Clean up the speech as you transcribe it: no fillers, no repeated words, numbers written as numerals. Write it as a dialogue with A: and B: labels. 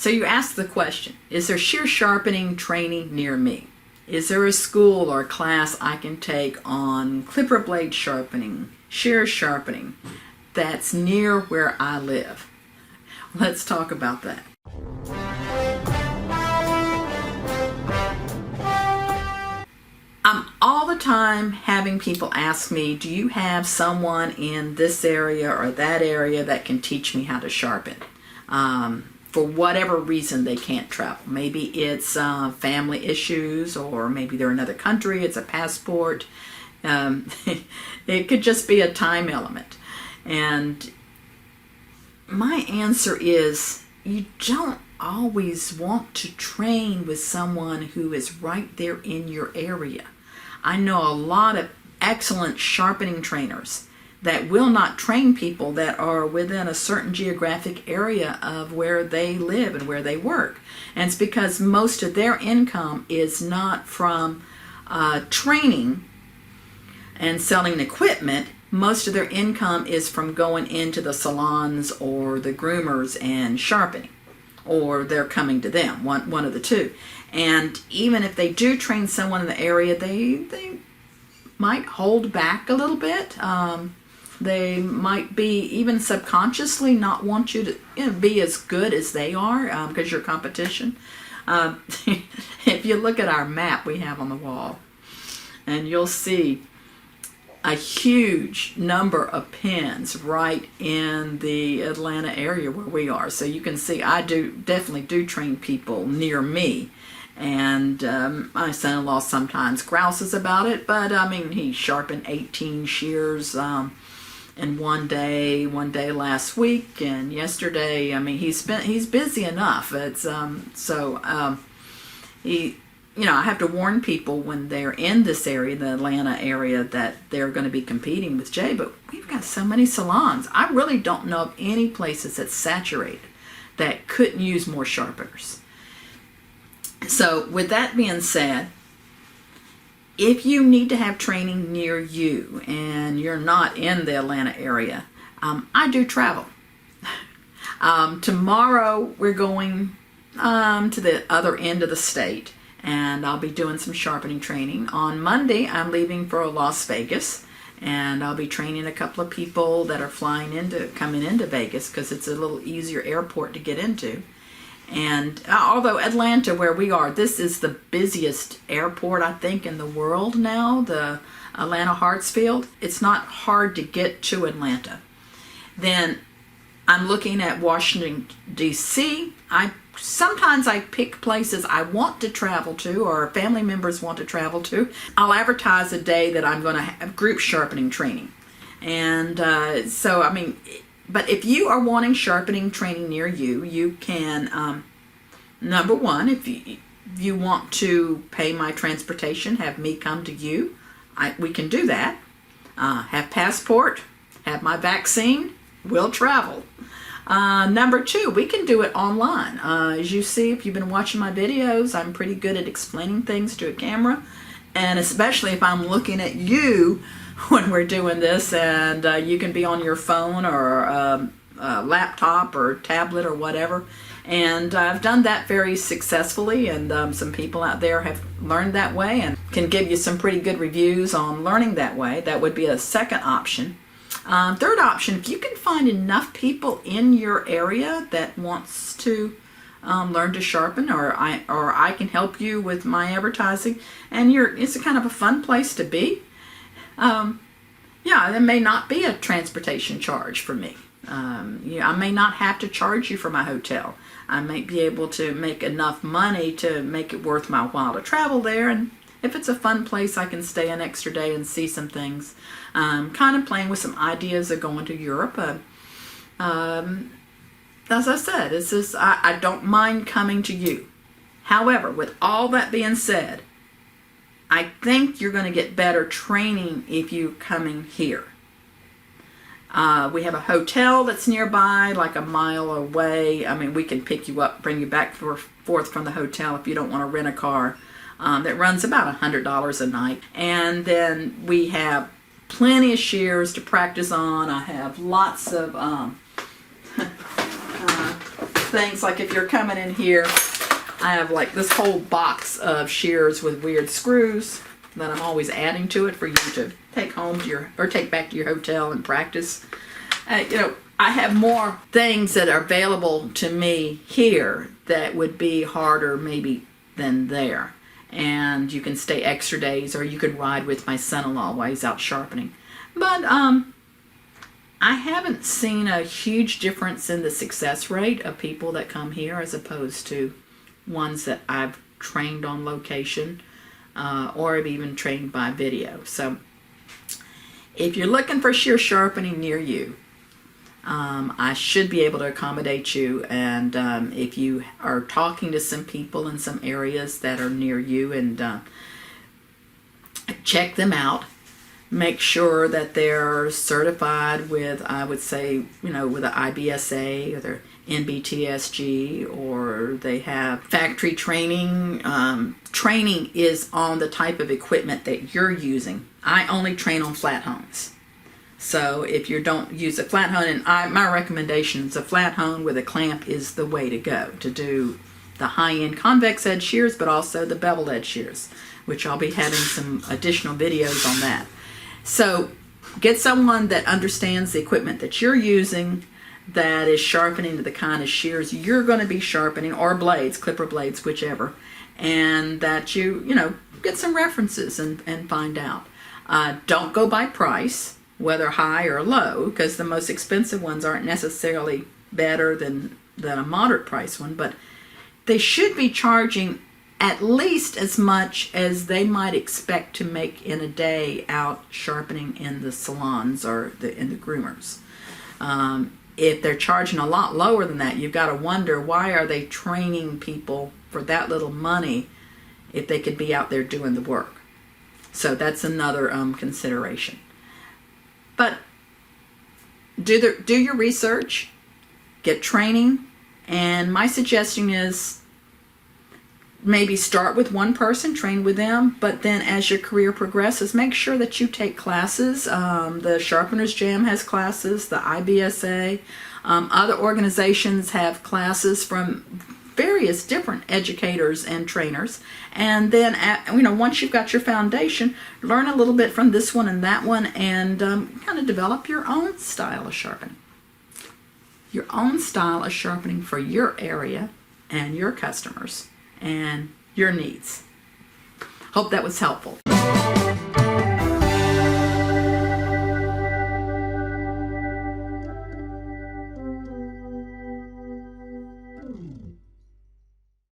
A: So you ask the question, is there shear sharpening training near me? Is there a school or a class I can take on clipper blade sharpening, shear sharpening, that's near where I live? Let's talk about that. I'm all the time having people ask me, do you have someone in this area or that area that can teach me how to sharpen? For whatever reason they can't travel. Maybe it's family issues, or maybe they're in another country, it's a passport. It could just be a time element. And my answer is, you don't always want to train with someone who is right there in your area. I know a lot of excellent sharpening trainers that will not train people that are within a certain geographic area of where they live and where they work. And it's because most of their income is not from training and selling equipment. Most of their income is from going into the salons or the groomers and sharpening, or they're coming to them, one of the two. And even if they do train someone in the area, they might hold back a little bit. They might be even subconsciously not want you to be as good as they are because you're competition. If you look at our map we have on the wall, and you'll see a huge number of pins right in the Atlanta area where we are. So you can see I definitely do train people near me. And my son-in-law sometimes grouses about it, but I mean, he sharpened 18 shears in one day last week, and yesterday. I mean, he's busy enough. It's I have to warn people when they're in this area, the Atlanta area, that they're going to be competing with Jay. But we've got so many salons. I really don't know of any places that's saturated that couldn't use more sharpeners. So with that being said, if you need to have training near you and you're not in the Atlanta area, I do travel. Tomorrow we're going to the other end of the state, and I'll be doing some sharpening training. On Monday, I'm leaving for Las Vegas, and I'll be training a couple of people that are coming into Vegas because it's a little easier airport to get into. And although Atlanta, where we are, this is the busiest airport, I think, in the world now, the Atlanta Hartsfield. It's not hard to get to Atlanta. Then I'm looking at Washington, D.C. Sometimes I pick places I want to travel to, or family members want to travel to. I'll advertise a day that I'm going to have group sharpening training. And so, I mean, but if you are wanting sharpening training near you, you can, number one, if you want to pay my transportation, have me come to you, we can do that. Have passport, have my vaccine, we'll travel. Number two, we can do it online. As you see, if you've been watching my videos, I'm pretty good at explaining things to a camera, and especially if I'm looking at you when we're doing this, and you can be on your phone or a laptop or tablet or whatever. And I've done that very successfully, and some people out there have learned that way and can give you some pretty good reviews on learning that way. That would be a second option. Third option, if you can find enough people in your area that wants to learn to sharpen, or I can help you with my advertising, and it's a kind of a fun place to be. Yeah, there may not be a transportation charge for me. I may not have to charge you for my hotel. I might be able to make enough money to make it worth my while to travel there, and if it's a fun place, I can stay an extra day and see some things. Kind of playing with some ideas of going to Europe. As I said, I don't mind coming to you. However, with all that being said, I think you're going to get better training if you're coming here. We have a hotel that's nearby, like a mile away. I mean, we can pick you up, bring you back forth from the hotel if you don't want to rent a car. That runs about $100 a night. And then we have plenty of shears to practice on. I have lots of things, like if you're coming in here, I have like this whole box of shears with weird screws that I'm always adding to it for you to take home to your, or take back to your hotel and practice. You know, I have more things that are available to me here that would be harder maybe than there. And you can stay extra days, or you could ride with my son-in-law while he's out sharpening. But I haven't seen a huge difference in the success rate of people that come here as opposed to ones that I've trained on location or have even trained by video. So if you're looking for shear sharpening near you, I should be able to accommodate you. And if you are talking to some people in some areas that are near you, and check them out. Make sure that they're certified with, I would say, you know, with the IBSA or their NBTSG, or they have factory training. Training is on the type of equipment that you're using. I only train on flat hones. So if you don't use a flat hone, and my recommendation is a flat hone with a clamp is the way to go to do the high-end convex edge shears, but also the beveled edge shears, which I'll be having some additional videos on that. So get someone that understands the equipment that you're using, that is sharpening to the kind of shears you're going to be sharpening, or blades, clipper blades, whichever, and that you know, get some references and find out. Don't go by price, whether high or low, because the most expensive ones aren't necessarily better than a moderate price one, but they should be charging at least as much as they might expect to make in a day out sharpening in the salons or in the groomers. If they're charging a lot lower than that, you've got to wonder, why are they training people for that little money if they could be out there doing the work? So that's another consideration. But do your research, get training, and my suggestion is maybe start with one person, train with them, but then as your career progresses, make sure that you take classes. The Sharpeners Jam has classes, the IBSA, other organizations have classes from various different educators and trainers. And then, you know, once you've got your foundation, learn a little bit from this one and that one, and kind of develop your own style of sharpening. Your own style of sharpening for your area and your customers and your needs. Hope that was helpful.